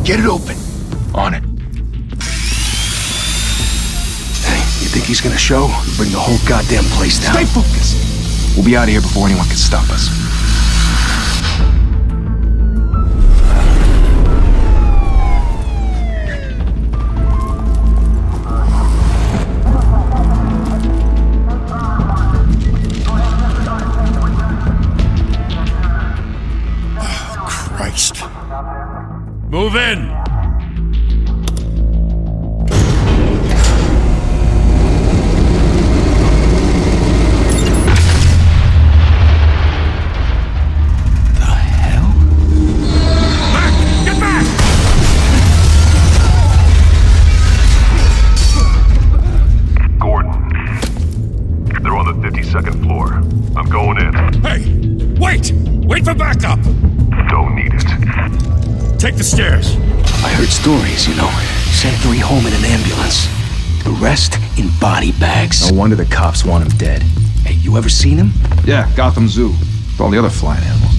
Get it open. On it. Hey, you think he's gonna show? Bring the whole goddamn place down. Stay focused! We'll be out of here before anyone can stop us. Christ. Move in! The hell? Back! Get back! Gordon. They're on the 52nd floor. I'm going in. Hey! Wait! Wait for backup! Don't need it. Take the stairs. I heard stories, you know. Sent 3 home in an ambulance. The rest in body bags. No wonder the cops want him dead. Hey, you ever seen him? Yeah, Gotham Zoo. With all the other flying animals.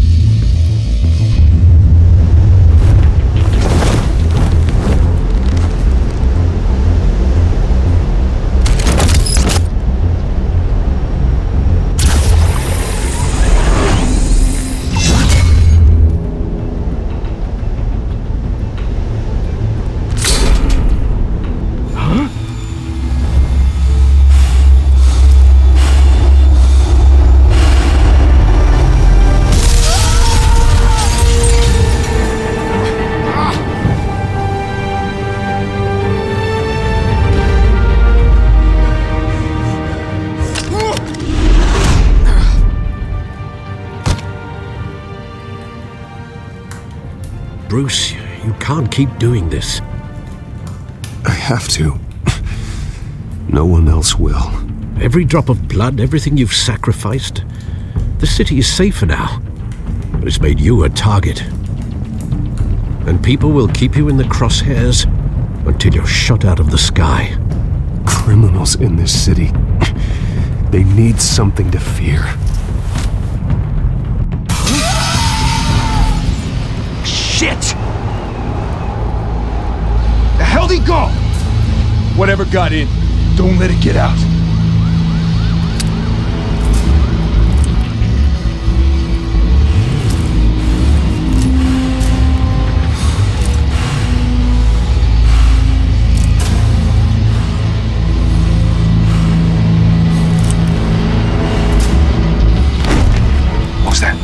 Bruce, you can't keep doing this. I have to. No one else will. Every drop of blood, everything you've sacrificed. The city is safer now, but it's made you a target. And people will keep you in the crosshairs until you're shot out of the sky. Criminals in this city. They need something to fear. Shit! The hell'd he go? Whatever got in, Don't let it get out. What was that?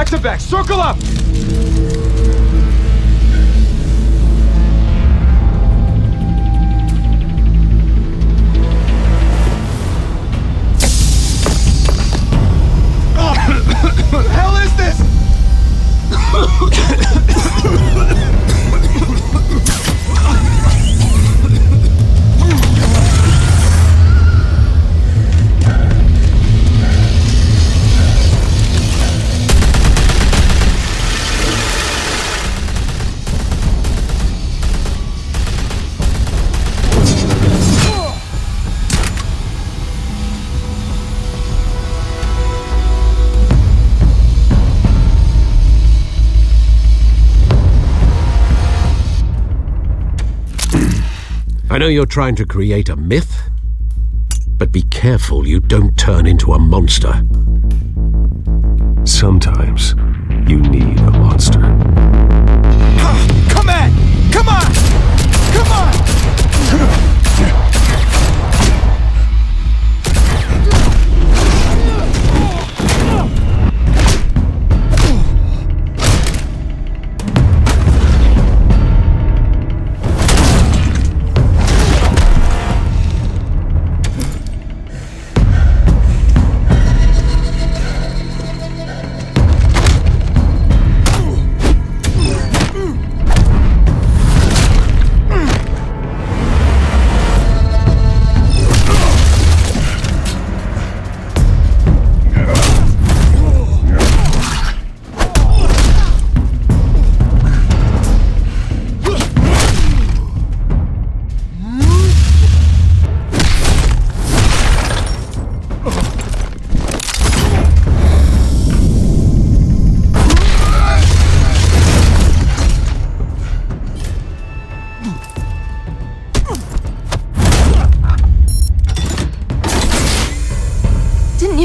back to back, circle up! What the hell is this? I know you're trying to create a myth, but be careful you don't turn into a monster. Sometimes you need a monster. Come on! Come on! Come on!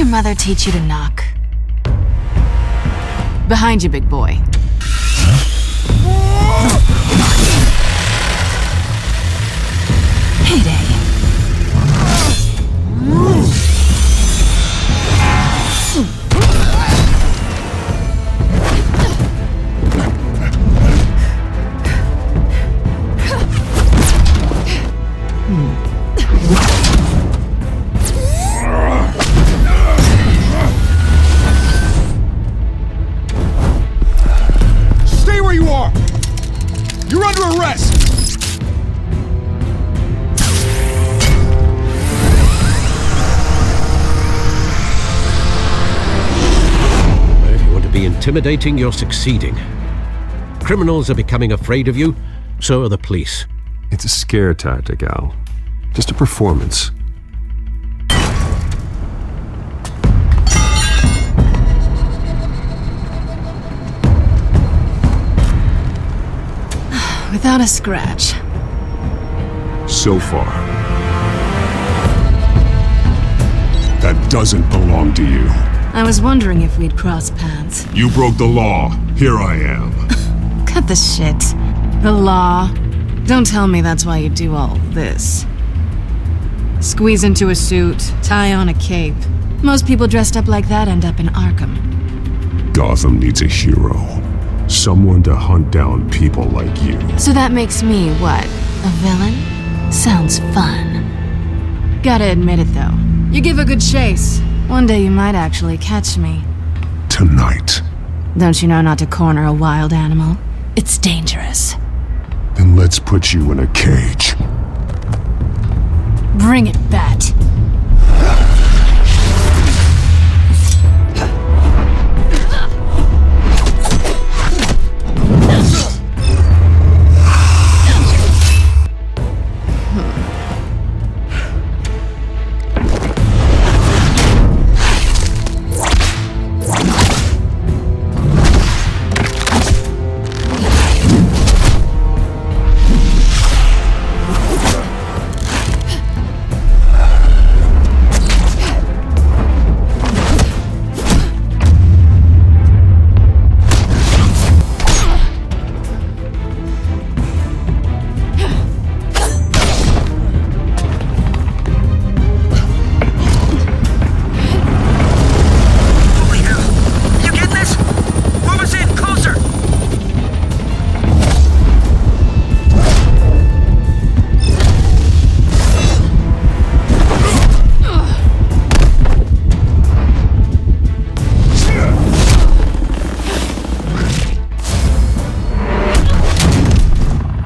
your mother teach you to knock? Behind you, big boy. Heyday. Stay where you are! You're under arrest! If you want to be intimidating, you're succeeding. Criminals are becoming afraid of you, so are the police. It's a scare tactic, Al. Just a performance. Without a scratch. So far. That doesn't belong to you. I was wondering if we'd cross paths. You broke the law. Here I am. Cut the shit. The law. Don't tell me that's why you do all this. Squeeze into a suit, tie on a cape. Most people dressed up like that end up in Arkham. Gotham needs a hero. Someone to hunt down people like you. So that makes me, what, a villain? Sounds fun. Gotta admit it, though. You give a good chase. One day you might actually catch me. Tonight. Don't you know not to corner a wild animal? It's dangerous. Then let's put you in a cage. Bring it, Bat.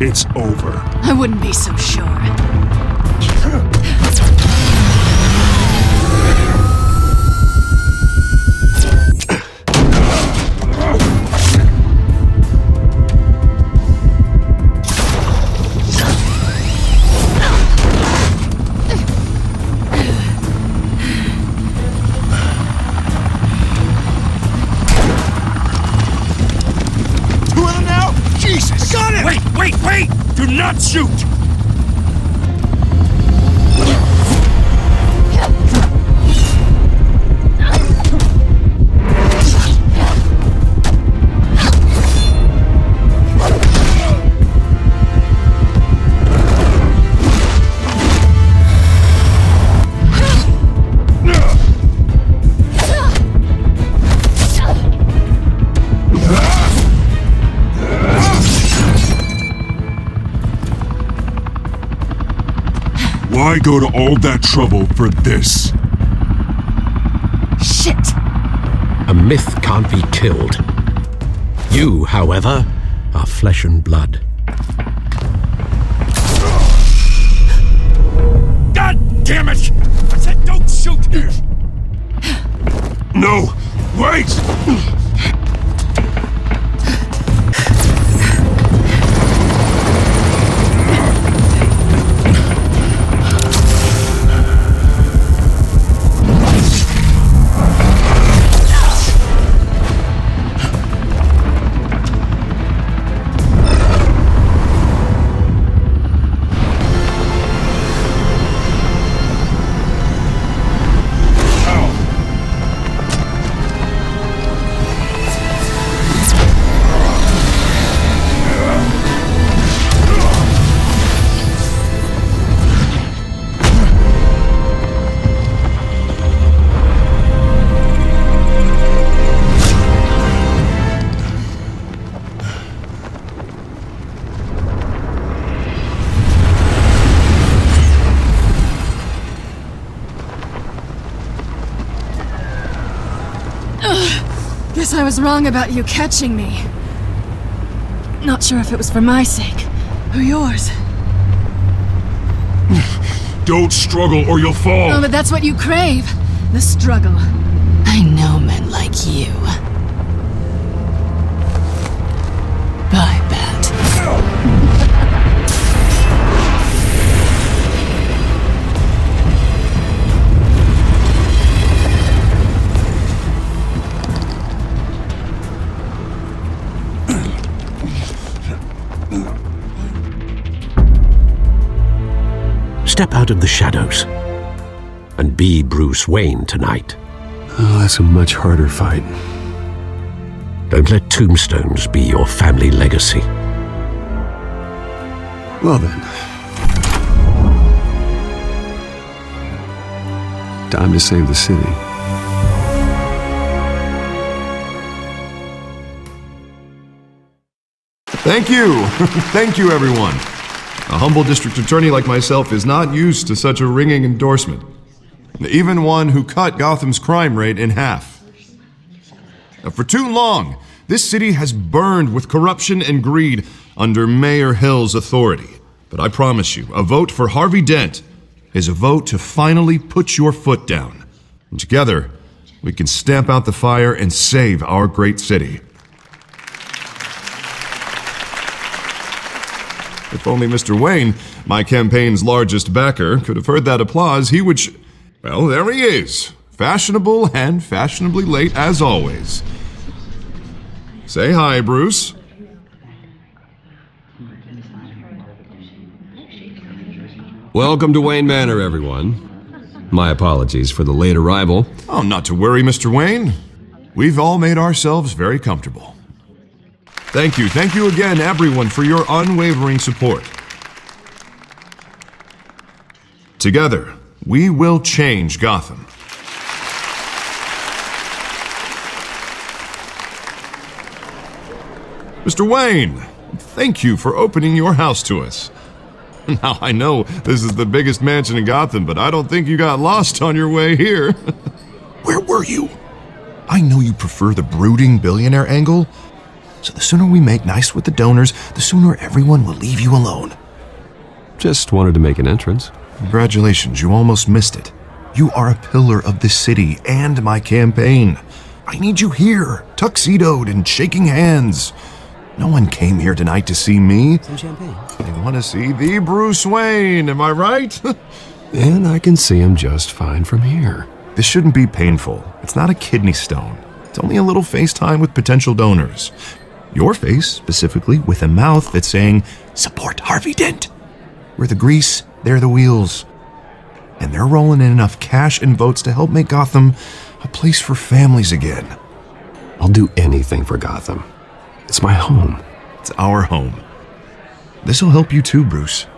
It's over. I wouldn't be so sure. Two of them now? Jesus! Got him! Wait! Do not shoot! Why go to all that trouble for this? Shit! A myth can't be killed. You, however, are flesh and blood. God damn it! I said don't shoot! No! Wait! I was wrong about you catching me. Not sure if it was for my sake or yours. Don't struggle or you'll fall! Oh, but that's what you crave. The struggle. I know men like you. Bye, Bat. Step out of the shadows and be Bruce Wayne tonight. Oh, that's a much harder fight. Don't let tombstones be your family legacy. Well then. Time to save the city. Thank you. Thank you, everyone. A humble district attorney like myself is not used to such a ringing endorsement. Even one who cut Gotham's crime rate in half. For too long, this city has burned with corruption and greed under Mayor Hill's authority. But I promise you, a vote for Harvey Dent is a vote to finally put your foot down. And together, we can stamp out the fire and save our great city. If only Mr. Wayne, my campaign's largest backer, could have heard that applause, he would well, there he is. Fashionable and fashionably late as always. Say hi, Bruce. Welcome to Wayne Manor, everyone. My apologies for the late arrival. Oh, not to worry, Mr. Wayne. We've all made ourselves very comfortable. Thank you again, everyone, for your unwavering support. Together, we will change Gotham. Mr. Wayne, thank you for opening your house to us. Now, I know this is the biggest mansion in Gotham, but I don't think you got lost on your way here. Where were you? I know you prefer the brooding billionaire angle, so the sooner we make nice with the donors, the sooner everyone will leave you alone. Just wanted to make an entrance. Congratulations, you almost missed it. You are a pillar of this city and my campaign. I need you here, tuxedoed and shaking hands. No one came here tonight to see me. Some champagne. They want to see the Bruce Wayne, am I right? And I can see him just fine from here. This shouldn't be painful. It's not a kidney stone. It's only a little FaceTime with potential donors. Your face, specifically, with a mouth that's saying, support Harvey Dent. We're the grease, they're the wheels. And they're rolling in enough cash and votes to help make Gotham a place for families again. I'll do anything for Gotham. It's my home. It's our home. This'll help you too, Bruce.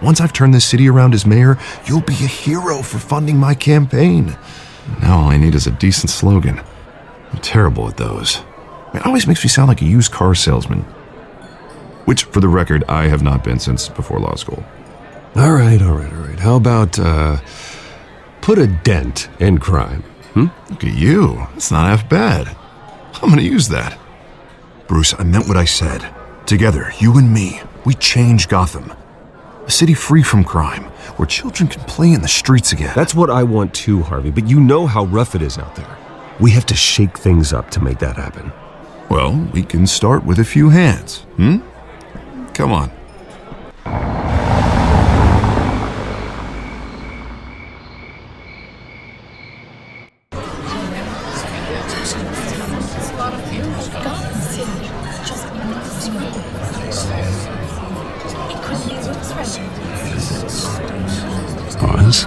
Once I've turned this city around as mayor, you'll be a hero for funding my campaign. Now all I need is a decent slogan. I'm terrible at those. It always makes me sound like a used car salesman. Which, for the record, I have not been since before law school. All right. How about, put a dent in crime? Look at you. That's not half bad. I'm gonna use that. Bruce, I meant what I said. Together, you and me, we change Gotham. A city free from crime, where children can play in the streets again. That's what I want too, Harvey, but you know how rough it is out there. We have to shake things up to make that happen. Well, we can start with a few hands, Come on. Pause.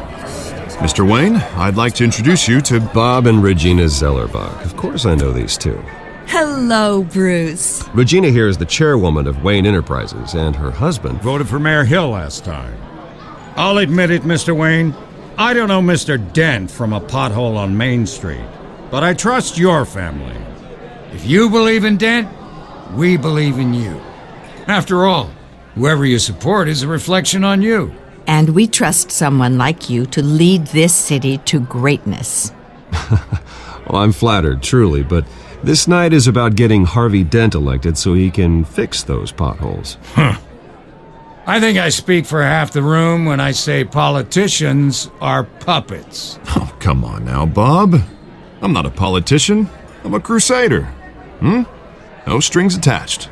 Mr. Wayne, I'd like to introduce you to Bob and Regina Zellerbach. Of course I know these two. Hello, Bruce. Regina here is the chairwoman of Wayne Enterprises, and her husband... Voted for Mayor Hill last time. I'll admit it, Mr. Wayne. I don't know Mr. Dent from a pothole on Main Street, but I trust your family. If you believe in Dent, we believe in you. After all, whoever you support is a reflection on you. And we trust someone like you to lead this city to greatness. Well, I'm flattered, truly, but This night is about getting Harvey Dent elected so he can fix those potholes. I think I speak for half the room when I say politicians are puppets. Oh, come on now, Bob. I'm not a politician. I'm a crusader. No strings attached.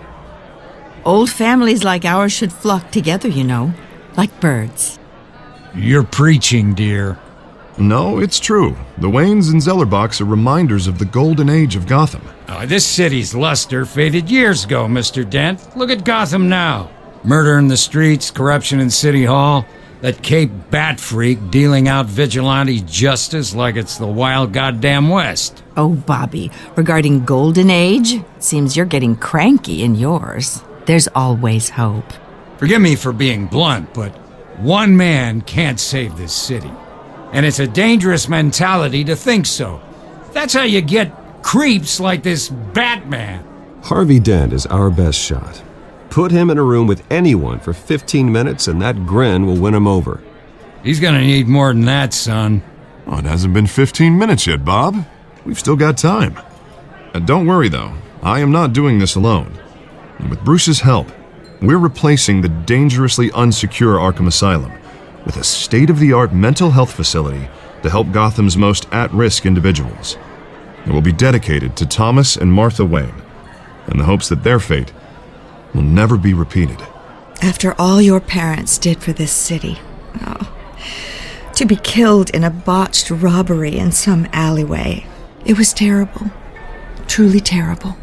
Old families like ours should flock together, you know, like birds. You're preaching, dear. No, it's true. The Waynes and Zellerbachs are reminders of the golden age of Gotham. This city's luster faded years ago, Mr. Dent. Look at Gotham now. Murder in the streets, corruption in City Hall, that Cape Bat freak dealing out vigilante justice like it's the wild goddamn West. Oh, Bobby, regarding Golden Age, seems you're getting cranky in yours. There's always hope. Forgive me for being blunt, but one man can't save this city. And it's a dangerous mentality to think so. That's how you get creeps like this Batman. Harvey Dent is our best shot. Put him in a room with anyone for 15 minutes and that grin will win him over. He's gonna need more than that, son. Oh, it hasn't been 15 minutes yet, Bob. We've still got time. And don't worry, though. I am not doing this alone. And with Bruce's help, we're replacing the dangerously unsecure Arkham Asylum with a state-of-the-art mental health facility to help Gotham's most at-risk individuals. It will be dedicated to Thomas and Martha Wayne, in the hopes that their fate will never be repeated. After all your parents did for this city, to be killed in a botched robbery in some alleyway, it was terrible. Truly terrible.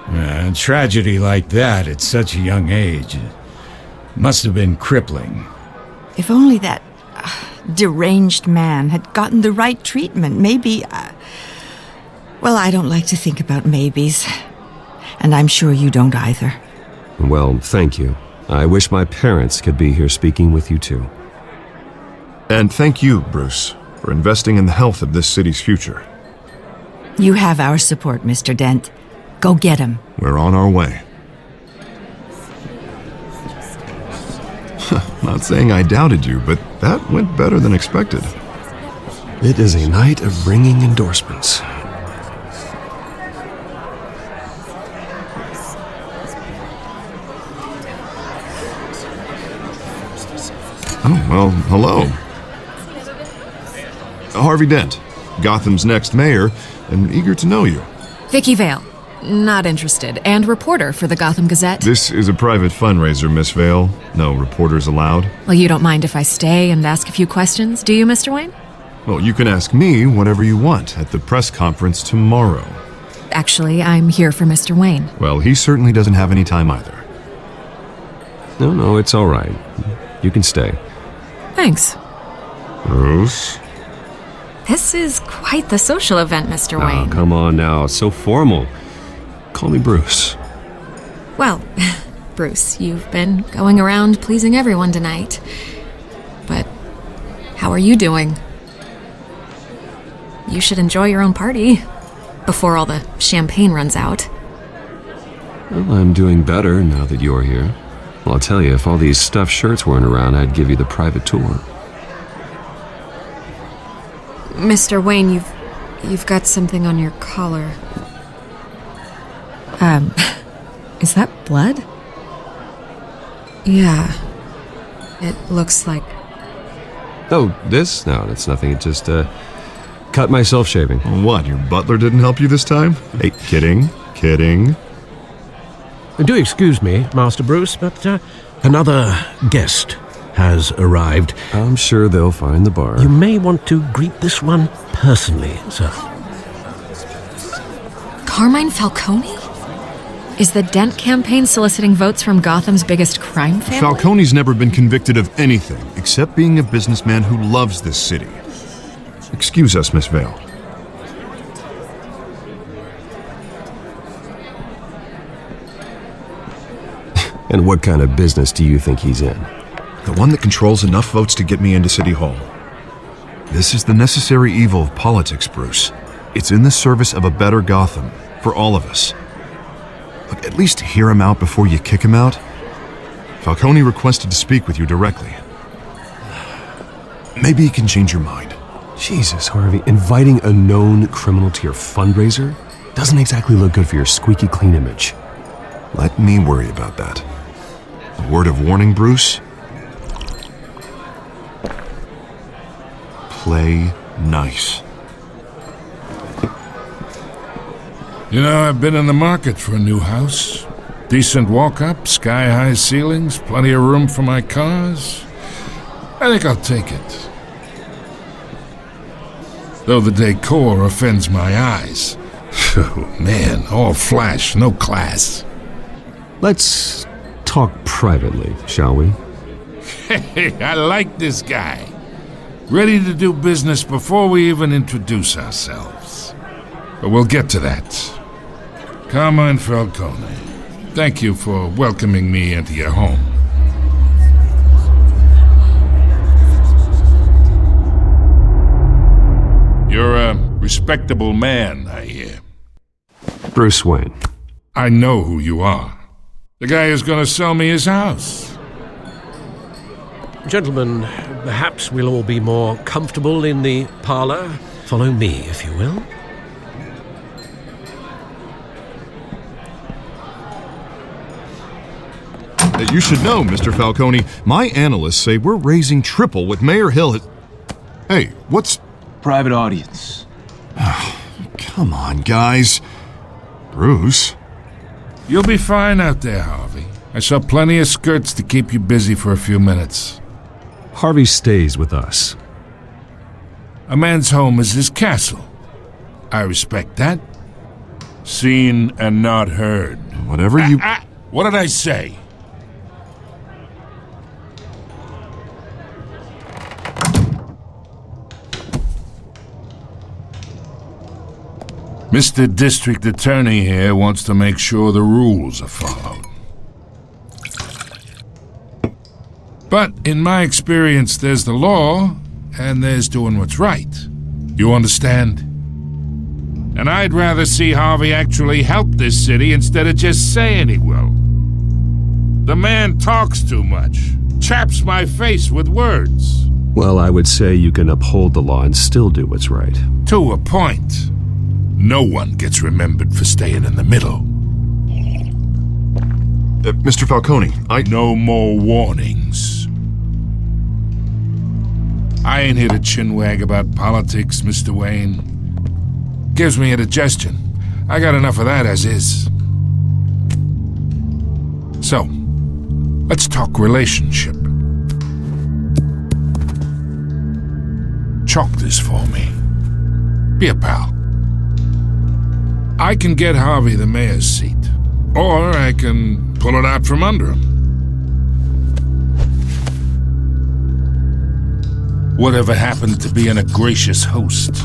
A tragedy like that at such a young age must have been crippling. If only that deranged man had gotten the right treatment, maybe... Well, I don't like to think about maybes. And I'm sure you don't either. Well, thank you. I wish my parents could be here speaking with you too. And thank you, Bruce, for investing in the health of this city's future. You have our support, Mr. Dent. Go get him. We're on our way. Not saying I doubted you, but that went better than expected. It is a night of ringing endorsements. Oh, well, hello. Harvey Dent, Gotham's next mayor, and eager to know you. Vicky Vale. Not interested. And reporter for the Gotham Gazette. This is a private fundraiser, Miss Vale. No reporters allowed. Well, you don't mind if I stay and ask a few questions, do you, Mr. Wayne? Well, you can ask me whatever you want at the press conference tomorrow. Actually, I'm here for Mr. Wayne. Well, he certainly doesn't have any time either. No, it's all right. You can stay. Thanks. Bruce? This is quite the social event, Mr. Wayne. Oh, come on now. It's so formal. Call me Bruce. Well, Bruce, you've been going around pleasing everyone tonight. But how are you doing? You should enjoy your own party before all the champagne runs out. Well, I'm doing better now that you're here. Well, I'll tell you, if all these stuffed shirts weren't around, I'd give you the private tour. Mr. Wayne, you've got something on your collar. Is that blood? Yeah. It looks like... Oh, this? No, that's nothing. It just, cut myself shaving. What, your butler didn't help you this time? Hey, kidding. Do excuse me, Master Bruce, but another guest has arrived. I'm sure they'll find the bar. You may want to greet this one personally, sir. Carmine Falcone? Is the Dent campaign soliciting votes from Gotham's biggest crime family? Falcone's never been convicted of anything except being a businessman who loves this city. Excuse us, Miss Vale. And what kind of business do you think he's in? The one that controls enough votes to get me into City Hall. This is the necessary evil of politics, Bruce. It's in the service of a better Gotham, for all of us. Look, at least hear him out before you kick him out. Falcone requested to speak with you directly. Maybe he can change your mind. Jesus, Harvey, inviting a known criminal to your fundraiser? Doesn't exactly look good for your squeaky clean image. Let me worry about that. A word of warning, Bruce? Play nice. You know, I've been in the market for a new house. Decent walk-up, sky-high ceilings, plenty of room for my cars. I think I'll take it. Though the decor offends my eyes. Oh, man, all flash, no class. Let's talk privately, shall we? Hey, I like this guy. Ready to do business before we even introduce ourselves. But we'll get to that. Carmine Falcone, thank you for welcoming me into your home. You're a respectable man, I hear. Bruce Wayne. I know who you are. The guy who's going to sell me his house. Gentlemen, perhaps we'll all be more comfortable in the parlor. Follow me, if you will. You should know, Mr. Falcone, my analysts say we're raising triple what Mayor Hill has... Hey, what's... Private audience. Come on, guys. Bruce? You'll be fine out there, Harvey. I saw plenty of skirts to keep you busy for a few minutes. Harvey stays with us. A man's home is his castle. I respect that. Seen and not heard. Whatever you... What did I say? Mr. District Attorney here wants to make sure the rules are followed. But in my experience, there's the law, and there's doing what's right. You understand? And I'd rather see Harvey actually help this city instead of just saying he will. The man talks too much, chaps my face with words. Well, I would say you can uphold the law and still do what's right. To a point. No one gets remembered for staying in the middle. Mr. Falcone, No more warnings. I ain't here to chinwag about politics, Mr. Wayne. Gives me indigestion. I got enough of that as is. So, let's talk relationship. Chalk this for me. Be a pal. I can get Harvey the mayor's seat, or I can pull it out from under him. Whatever happened to being a gracious host?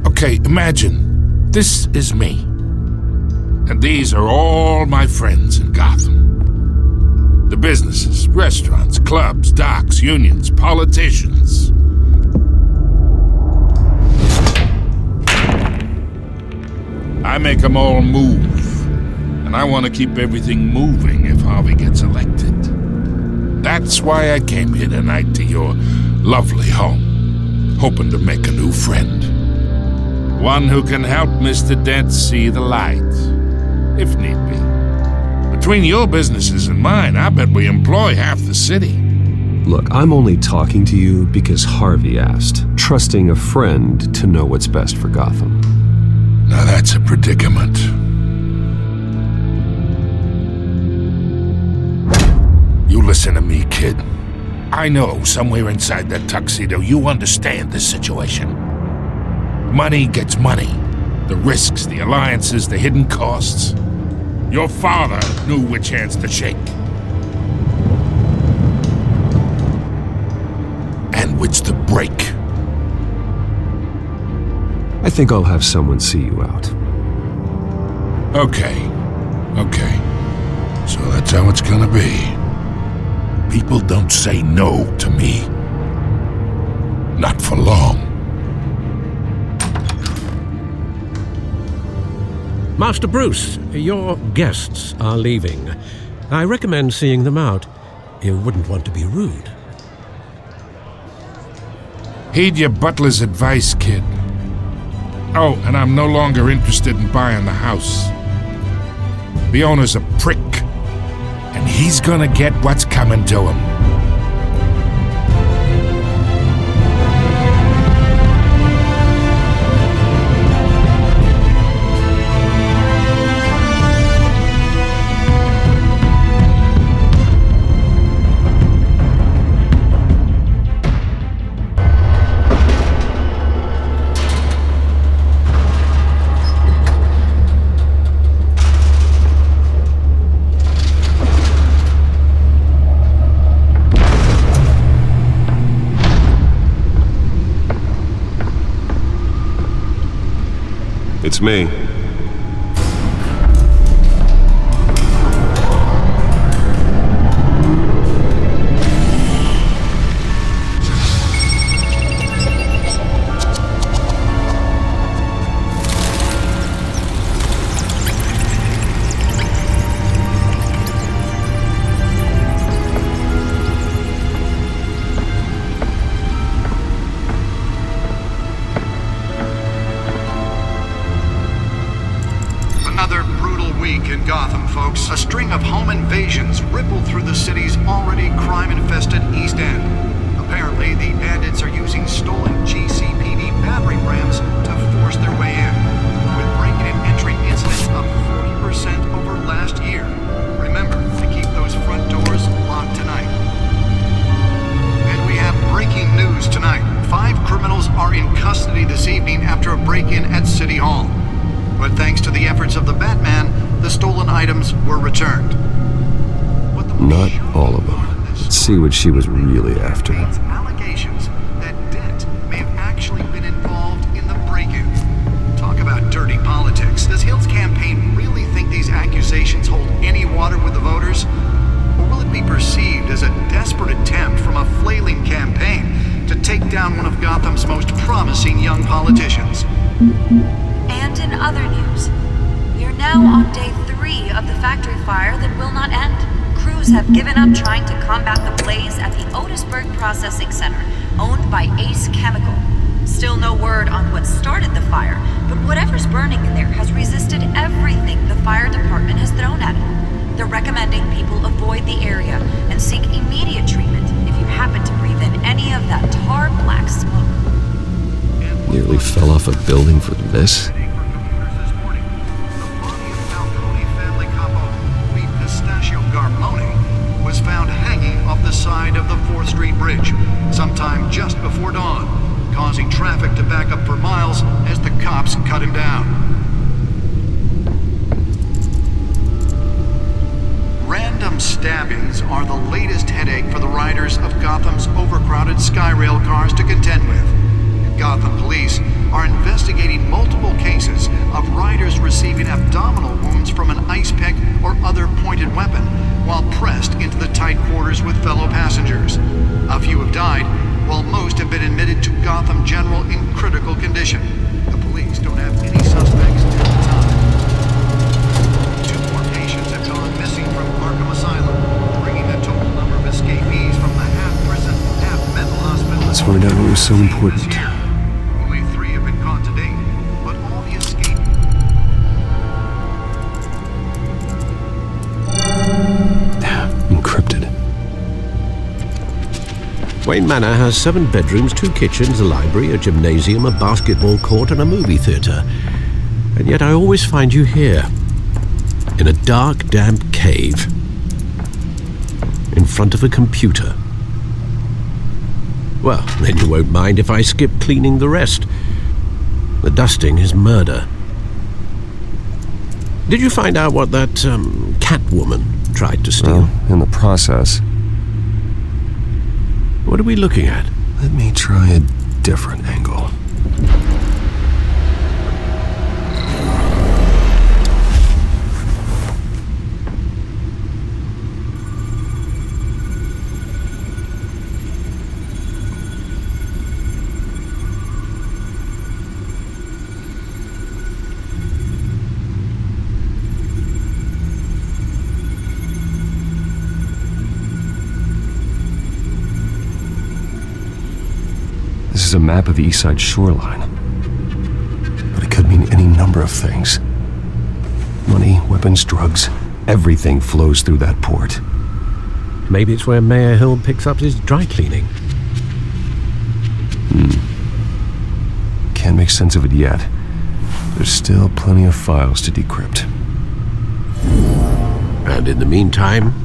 Okay, imagine, this is me. And these are all my friends in Gotham. The businesses, restaurants, clubs, docks, unions, politicians. I make them all move. And I want to keep everything moving if Harvey gets elected. That's why I came here tonight to your lovely home, hoping to make a new friend. One who can help Mr. Dent see the light, if need be. Between your businesses and mine, I bet we employ half the city. Look, I'm only talking to you because Harvey asked, trusting a friend to know what's best for Gotham. Now that's a predicament. You listen to me, kid. I know somewhere inside that tuxedo you understand this situation. Money gets money. The risks, the alliances, the hidden costs. Your father knew which hands to shake. And which to break. I think I'll have someone see you out. Okay. So that's how it's gonna be. People don't say no to me. Not for long. Master Bruce, your guests are leaving. I recommend seeing them out. You wouldn't want to be rude. Heed your butler's advice, kid. Oh, and I'm no longer interested in buying the house. The owner's a prick, and he's gonna get what's coming to him. It's me. A string of home invasions rippled through the city's already crime-infested East End. Apparently, the bandits are using stolen GCPD battering rams to force their way in, with break-in and entry incidents up 40% over last year. Remember to keep those front doors locked tonight. And we have breaking news tonight. 5 criminals are in custody this evening after a break-in at City Hall. But thanks to the efforts of the Batman, the stolen items were returned. Not all of them. Let's see what she was really after. Allegations that Dent may have actually been involved in the break-in. Talk about dirty politics. Does Hill's campaign really think these accusations hold any water with the voters? Or will it be perceived as a desperate attempt from a flailing campaign to take down one of Gotham's most promising young politicians? And in other news, we are now on day 3 of the factory fire that will not end. Crews have given up trying to combat the blaze at the Otisburg Processing Center, owned by Ace Chemical. Still no word on what started the fire, but whatever's burning in there has resisted everything the fire department has thrown at it. They're recommending people avoid the area and seek immediate treatment if you happen to breathe in any of that tar black smoke. Nearly fell off a building for this? Was found hanging off the side of the 4th Street Bridge sometime just before dawn, causing traffic to back up for miles as the cops cut him down. Random stabbings are the latest headache for the riders of Gotham's overcrowded Skyrail cars to contend with. Gotham police are investigating multiple cases of riders receiving abdominal wounds from an ice pick or other pointed weapon while pressed into the tight quarters with fellow passengers. A few have died, while most have been admitted to Gotham General in critical condition. The police don't have any suspects at the time. 2 more patients have gone missing from Arkham Asylum, bringing the total number of escapees from the half-prison, half-mental hospital. Let's find out what was so important. Only 3 have been caught to date, but all the escapees... Encrypted. Wayne Manor has 7 bedrooms, 2 kitchens, a library, a gymnasium, a basketball court, and a movie theater. And yet I always find you here, in a dark, damp cave, in front of a computer. Well, then you won't mind if I skip cleaning the rest. The dusting is murder. Did you find out what that, Catwoman tried to steal? Well, in the process. What are we looking at? Let me try a different angle. This is a map of the east side shoreline. But it could mean any number of things. Money, weapons, drugs, everything flows through that port. Maybe it's where Mayor Hill picks up his dry cleaning. Can't make sense of it yet. There's still plenty of files to decrypt. And in the meantime,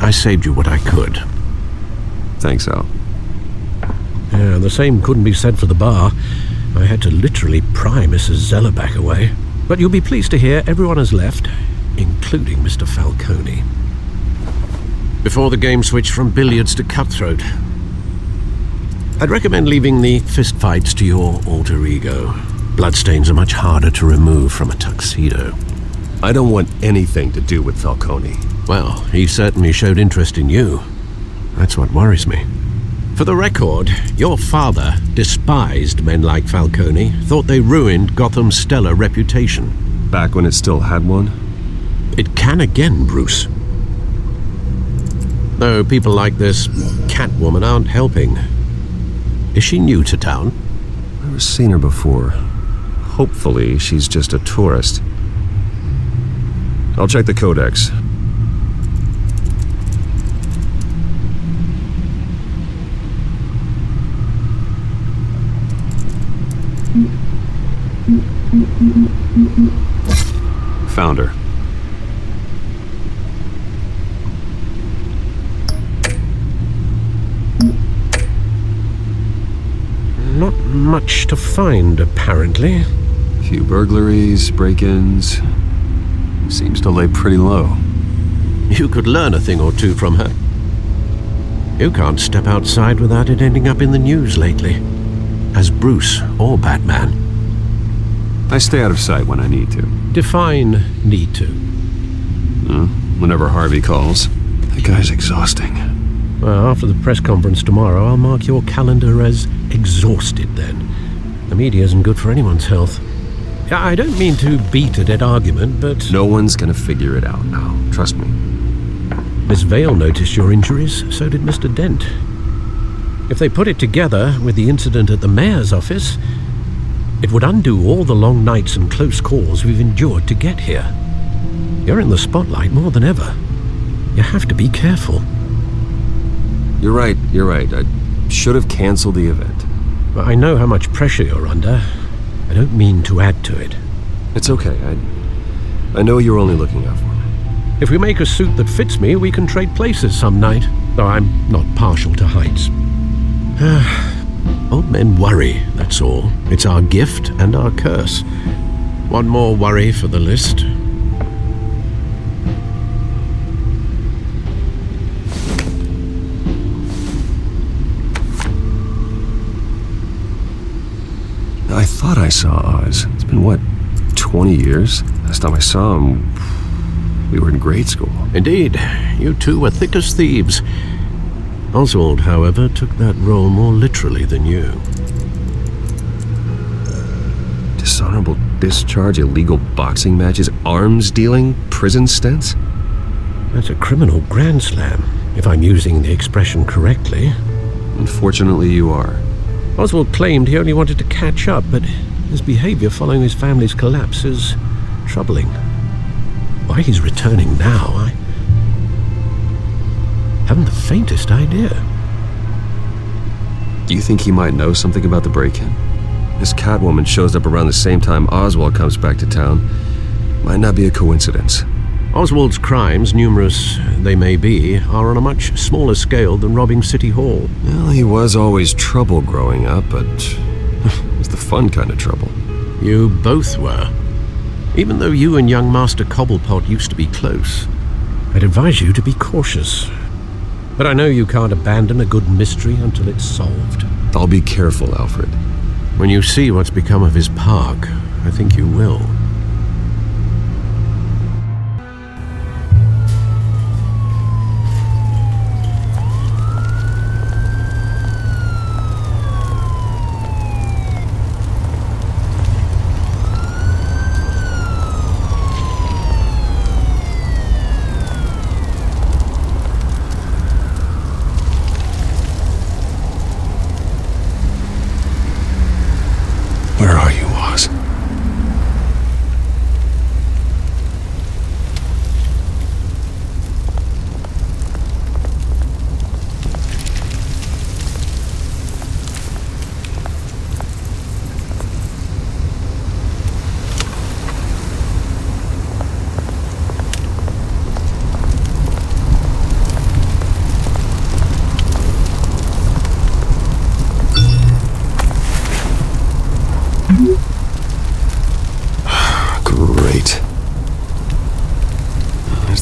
I saved you what I could. Thanks, Al. Yeah, the same couldn't be said for the bar. I had to literally pry Mrs. Zellerback away. But you'll be pleased to hear everyone has left, including Mr. Falcone. Before the game switched from billiards to cutthroat, I'd recommend leaving the fistfights to your alter ego. Bloodstains are much harder to remove from a tuxedo. I don't want anything to do with Falcone. Well, he certainly showed interest in you. That's what worries me. For the record, your father despised men like Falcone, thought they ruined Gotham's stellar reputation. Back when it still had one? It can again, Bruce. Though people like this Catwoman aren't helping. Is she new to town? Never seen her before. Hopefully, she's just a tourist. I'll check the codex. Found her. Not much to find, apparently. Few burglaries, break-ins. Seems to lay pretty low. You could learn a thing or two from her. You can't step outside without it ending up in the news lately. As Bruce or Batman. I stay out of sight when I need to. Define need to. Whenever Harvey calls. That guy's exhausting. Well, after the press conference tomorrow, I'll mark your calendar as exhausted then. The media isn't good for anyone's health. I don't mean to beat a dead argument, but... No one's gonna figure it out now. Trust me. Miss Vale noticed your injuries, so did Mr. Dent. If they put it together with the incident at the mayor's office, it would undo all the long nights and close calls we've endured to get here. You're in the spotlight more than ever. You have to be careful. You're right. I should have canceled the event. I know how much pressure you're under. I don't mean to add to it. It's okay. I know you're only looking out for me. If we make a suit that fits me, we can trade places some night. Though I'm not partial to heights. Old men worry, that's all. It's our gift and our curse. One more worry for the list. I thought I saw Oz. It's been, 20 years? Last time I saw him, we were in grade school. Indeed. You two were thick as thieves. Oswald, however, took that role more literally than you. Dishonorable discharge, illegal boxing matches, arms dealing, prison stints? That's a criminal grand slam, if I'm using the expression correctly. Unfortunately, you are. Oswald claimed he only wanted to catch up, but his behavior following his family's collapse is troubling. Why he's returning now, I haven't the faintest idea. Do you think he might know something about the break-in? This Catwoman shows up around the same time Oswald comes back to town. Might not be a coincidence. Oswald's crimes, numerous they may be, are on a much smaller scale than robbing City Hall. Well, he was always trouble growing up, but it was the fun kind of trouble. You both were. Even though you and young Master Cobblepot used to be close, I'd advise you to be cautious. But I know you can't abandon a good mystery until it's solved. I'll be careful, Alfred. When you see what's become of his park, I think you will.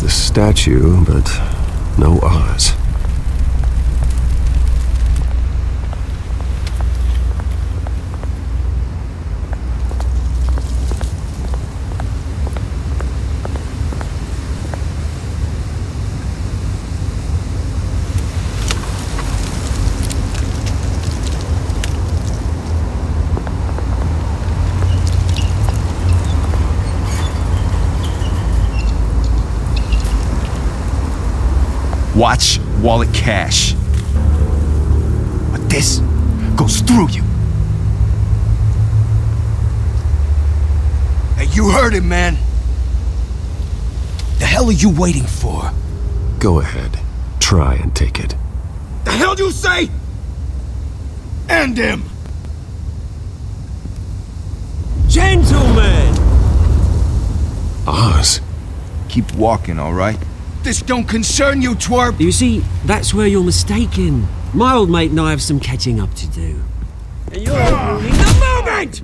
the statue, but no Oz. Watch wallet cash. But this goes through you. Hey, you heard him, man. The hell are you waiting for? Go ahead. Try and take it. The hell do you say? End him! Gentlemen! Oz? Keep walking, all right? This don't concern you, twerp! You see, that's where you're mistaken. My old mate and I have some catching up to do. And you're ruining the moment!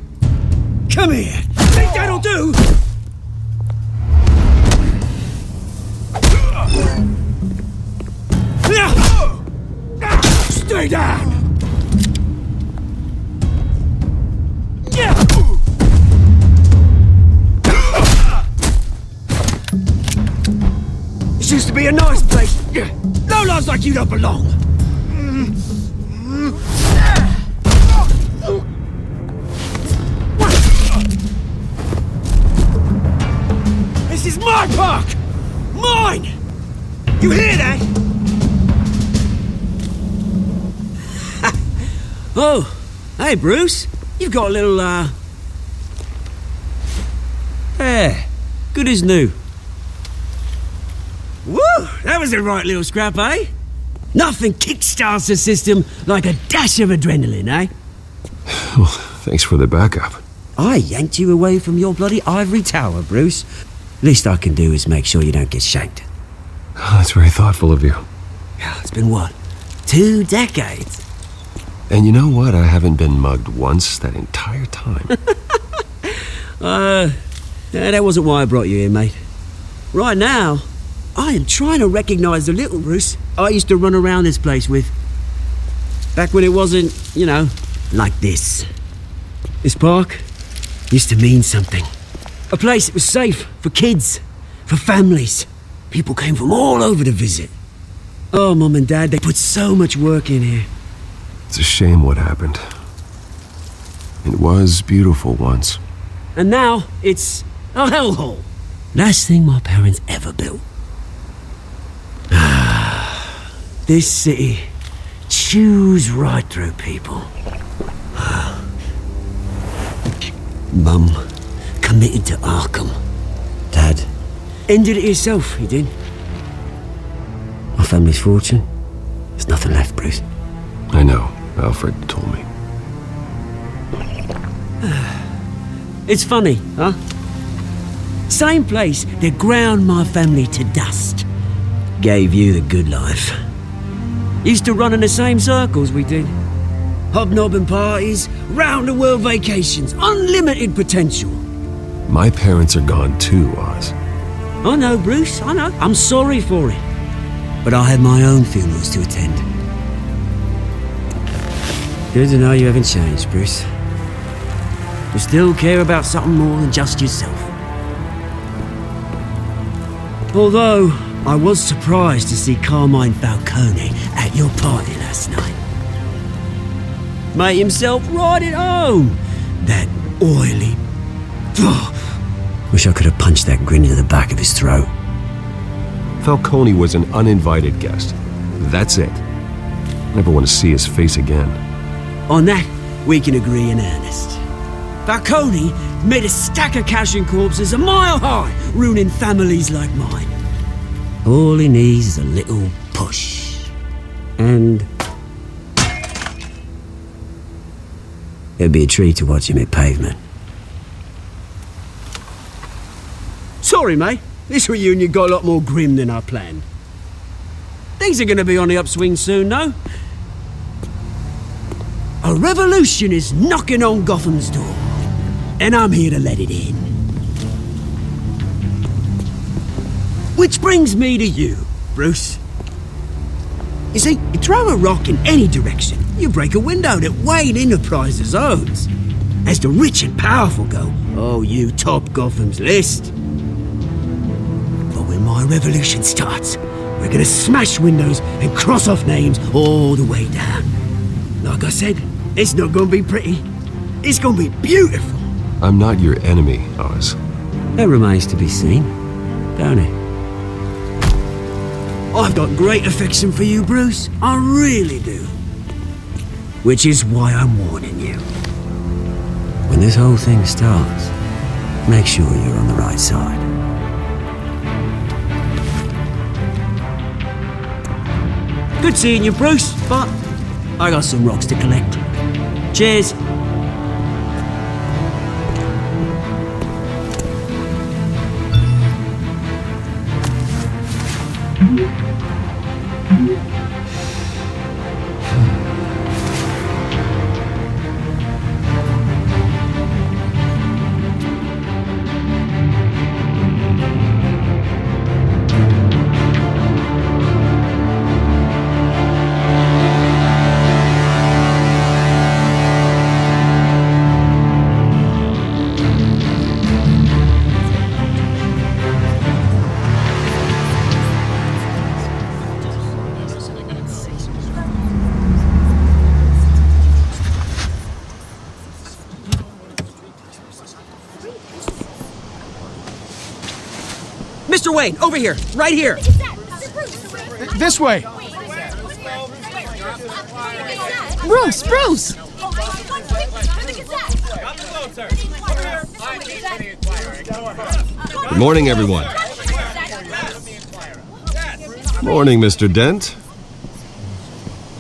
Come here! Think that'll do? Stay down! This used to be a nice place. No lives like you don't belong. This is my park! Mine! You hear that? Oh, hey Bruce. You've got a little, hair. Good as new. Woo! That was a right little scrap, eh? Nothing kickstarts the system like a dash of adrenaline, eh? Well, thanks for the backup. I yanked you away from your bloody ivory tower, Bruce. Least I can do is make sure you don't get shanked. Oh, that's very thoughtful of you. Yeah, it's been what? 2 decades? And you know what? I haven't been mugged once that entire time. That wasn't why I brought you here, mate. Right now, I am trying to recognize the little Bruce I used to run around this place with. Back when it wasn't, you know, like this. This park used to mean something. A place that was safe for kids, for families. People came from all over to visit. Oh, Mum and Dad, they put so much work in here. It's a shame what happened. It was beautiful once. And now, it's a hellhole. Last thing my parents ever built. This city chews right through people. Mum committed to Arkham. Dad ended it himself, he did. My family's fortune, there's nothing left, Bruce. I know. Alfred told me. It's funny, huh? Same place that ground my family to dust. Gave you the good life. Used to run in the same circles we did. Hobnobbing parties, round-the-world vacations, unlimited potential. My parents are gone too, Oz. I know, Bruce, I know. I'm sorry for it. But I have my own funerals to attend. Good to know you haven't changed, Bruce. You still care about something more than just yourself. Although, I was surprised to see Carmine Falcone at your party last night. Made himself right at home. That oily... Wish I could have punched that grin into the back of his throat. Falcone was an uninvited guest. That's it. Never want to see his face again. On that, we can agree in earnest. Falcone made a stack of cash and corpses a mile high, ruining families like mine. All he needs is a little push. And... it'd be a treat to watch him hit pavement. Sorry, mate. This reunion got a lot more grim than I planned. Things are gonna be on the upswing soon, no? A revolution is knocking on Gotham's door, and I'm here to let it in. Which brings me to you, Bruce. You see, you throw a rock in any direction, you break a window that Wayne Enterprises owns. As the rich and powerful go, oh, you top Gotham's list. But when my revolution starts, we're gonna smash windows and cross off names all the way down. Like I said, it's not gonna be pretty. It's gonna be beautiful. I'm not your enemy, Oz. That remains to be seen, don't it? I've got great affection for you, Bruce. I really do. Which is why I'm warning you. When this whole thing starts, make sure you're on the right side. Good seeing you, Bruce, but I got some rocks to collect. Cheers. Mr. Wayne, over here, right here. This way. Bruce! Good morning, everyone. Morning, Mr. Dent.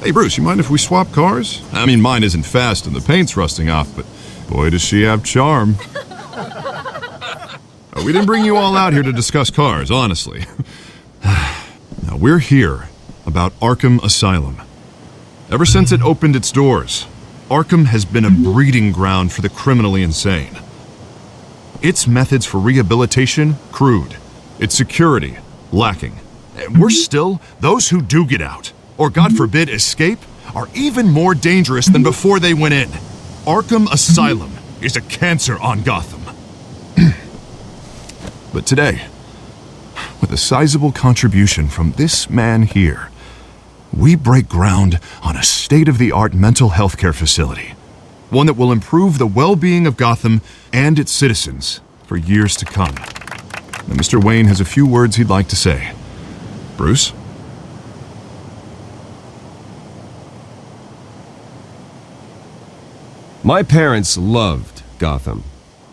Hey, Bruce, you mind if we swap cars? I mean, mine isn't fast and the paint's rusting off, but boy, does she have charm. We didn't bring you all out here to discuss cars, honestly. Now, we're here about Arkham Asylum. Ever since it opened its doors, Arkham has been a breeding ground for the criminally insane. Its methods for rehabilitation, crude. Its security, lacking. And worse still, those who do get out, or God forbid escape, are even more dangerous than before they went in. Arkham Asylum is a cancer on Gotham. But today, with a sizable contribution from this man here, we break ground on a state-of-the-art mental health care facility. One that will improve the well-being of Gotham and its citizens for years to come. Now, Mr. Wayne has a few words he'd like to say. Bruce? My parents loved Gotham.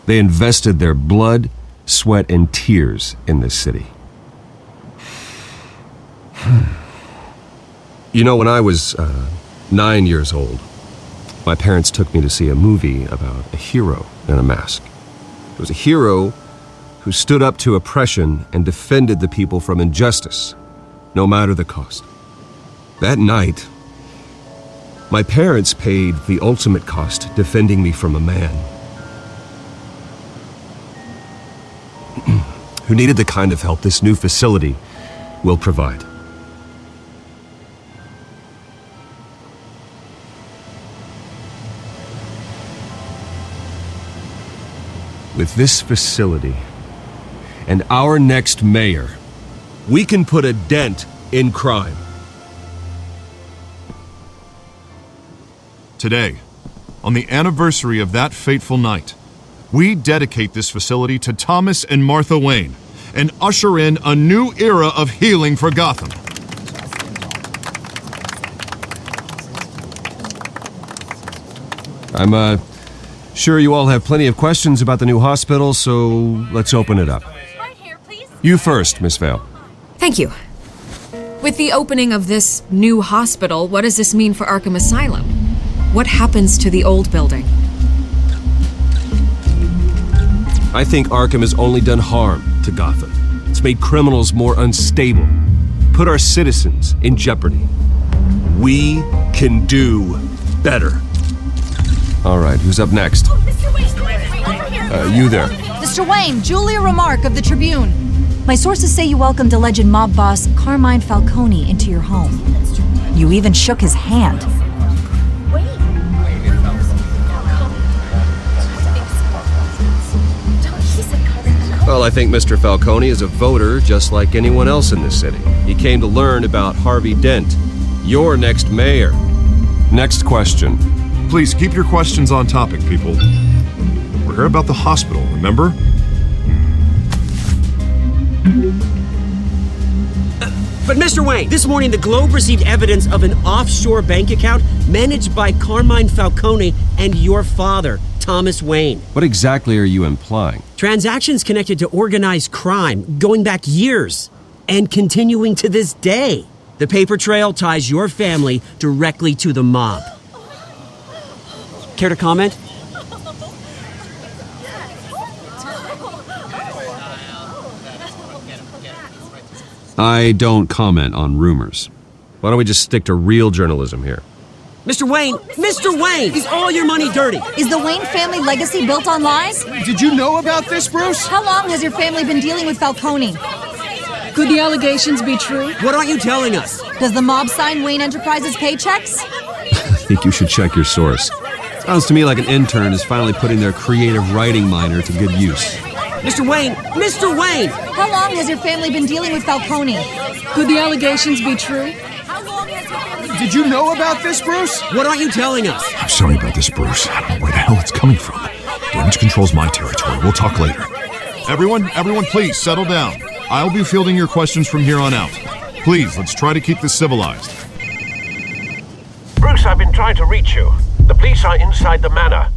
They invested their blood, sweat, and tears in this city. You know, when I was 9 years old, my parents took me to see a movie about a hero in a mask. It was a hero who stood up to oppression and defended the people from injustice, no matter the cost. That night, my parents paid the ultimate cost defending me from a man who needed the kind of help this new facility will provide. With this facility and our next mayor, we can put a dent in crime. Today, on the anniversary of that fateful night, we dedicate this facility to Thomas and Martha Wayne and usher in a new era of healing for Gotham. I'm sure you all have plenty of questions about the new hospital, so let's open it up. You first, Miss Vale. Thank you. With the opening of this new hospital, what does this mean for Arkham Asylum? What happens to the old building? I think Arkham has only done harm to Gotham. It's made criminals more unstable, put our citizens in jeopardy. We can do better. All right, who's up next? Mr. Wayne, over here. You there. Mr. Wayne, Julia Remark of the Tribune. My sources say you welcomed alleged mob boss Carmine Falcone into your home. You even shook his hand. Well, I think Mr. Falcone is a voter just like anyone else in this city. He came to learn about Harvey Dent, your next mayor. Next question. Please keep your questions on topic, people. We're here about the hospital, remember? But Mr. Wayne, this morning the Globe received evidence of an offshore bank account managed by Carmine Falcone and your father, Thomas Wayne. What exactly are you implying? Transactions connected to organized crime going back years and continuing to this day. The paper trail ties your family directly to the mob. Care to comment? I don't comment on rumors. Why don't we just stick to real journalism here? Mr. Wayne! Mr. Wayne! Is all your money dirty? Is the Wayne family legacy built on lies? Did you know about this, Bruce? How long has your family been dealing with Falcone? Could the allegations be true? What aren't you telling us? Does the mob sign Wayne Enterprises paychecks? I think you should check your source. Sounds to me like an intern is finally putting their creative writing minor to good use. Mr. Wayne! Mr. Wayne! How long has your family been dealing with Falcone? Could the allegations be true? Did you know about this, Bruce? What aren't you telling us? I'm sorry about this, Bruce. I don't know where the hell it's coming from. Damage control's my territory. We'll talk later. Everyone, please settle down. I'll be fielding your questions from here on out. Please, let's try to keep this civilized. Bruce, I've been trying to reach you. The police are inside the manor.